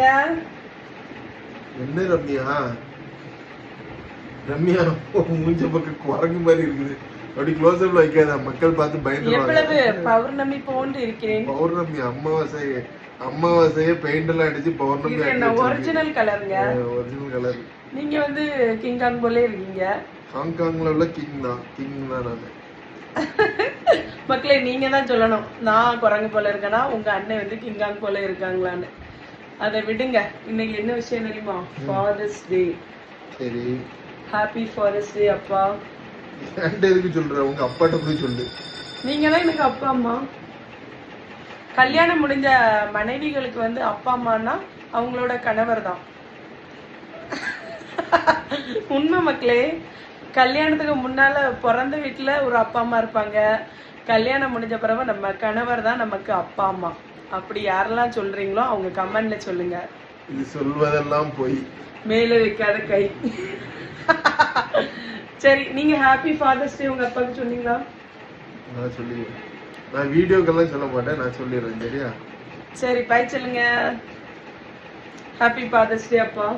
பாருங்க. என்ன ரம்யா? ரம்யா மூஞ்ச பக்கம் குரங்கு மாதிரி இருக்குது. அப்படி க்ளோஸ் அப்ல வைக்காத, மக்கள் பார்த்து பயந்துருவாங்க. எவ்வளவு பௌர்ணமி போன்று இருக்கிறேன். பௌர்ணமி அமாவாசையே பெயிண்ட் எல்லாம் அடிச்சு பௌர்ணமி இது என்ன ஒரிஜினல் கலருங்க. Original colour. நீங்க வந்து கிங்காங் போல இருக்கீங்க. ஹாங்காங்ல உள்ள கிங் தான் நானு. மக்களே நீங்க தான் சொல்லணும், நான் குரங்கு போல இருக்கேனா உங்க அண்ணன் வந்து கிங்காங் போல இருக்காங்களான்னு. அதை விடுங்க. இன்னைக்கு என்ன விஷயம் தெரியுமா? ஃபாதர்ஸ் டே. சரி, ஹாப்பி ஃபாதர்ஸ் டே அப்பா. எதுக்கு சொல்ற? உங்க அப்பாட்ட போய் சொல்லு. நீங்க தான் எனக்கு அப்பா அம்மா. கல்யாணம் முடிஞ்ச மனைவிகளுக்கு வந்து அப்பா அம்மானா அவங்களோட கணவர் தான். உண்மை மக்களே. கல்யாணத்துக்கு முன்னால பிறந்த வீட்டுல ஒரு அப்பா அம்மா இருப்பாங்க. கல்யாணம் முடிஞ்ச பிறகு நம்ம கணவர் தான் நமக்கு அப்பா அம்மா. அப்படி யாரெல்லாம் சொல்றீங்களோ அவங்க கமெண்ட்ல சொல்லுங்க. இது சொல்வதெல்லாம் போய் மேல வைக்காத கை. சரி, நீங்க ஹாப்பி ஃபாதர்ஸ் டே உங்க அப்பாவுக்கு சொன்னீங்களா? நான் சொல்லிடுறேன். நான் வீடியோக்கெல்லாம் சொல்ல மாட்டேன், நான் சொல்லிடுறேன். சரியா? சரி, பாய் சொல்லுங்க. ஹாப்பி ஃபாதர்ஸ் டே அப்பா.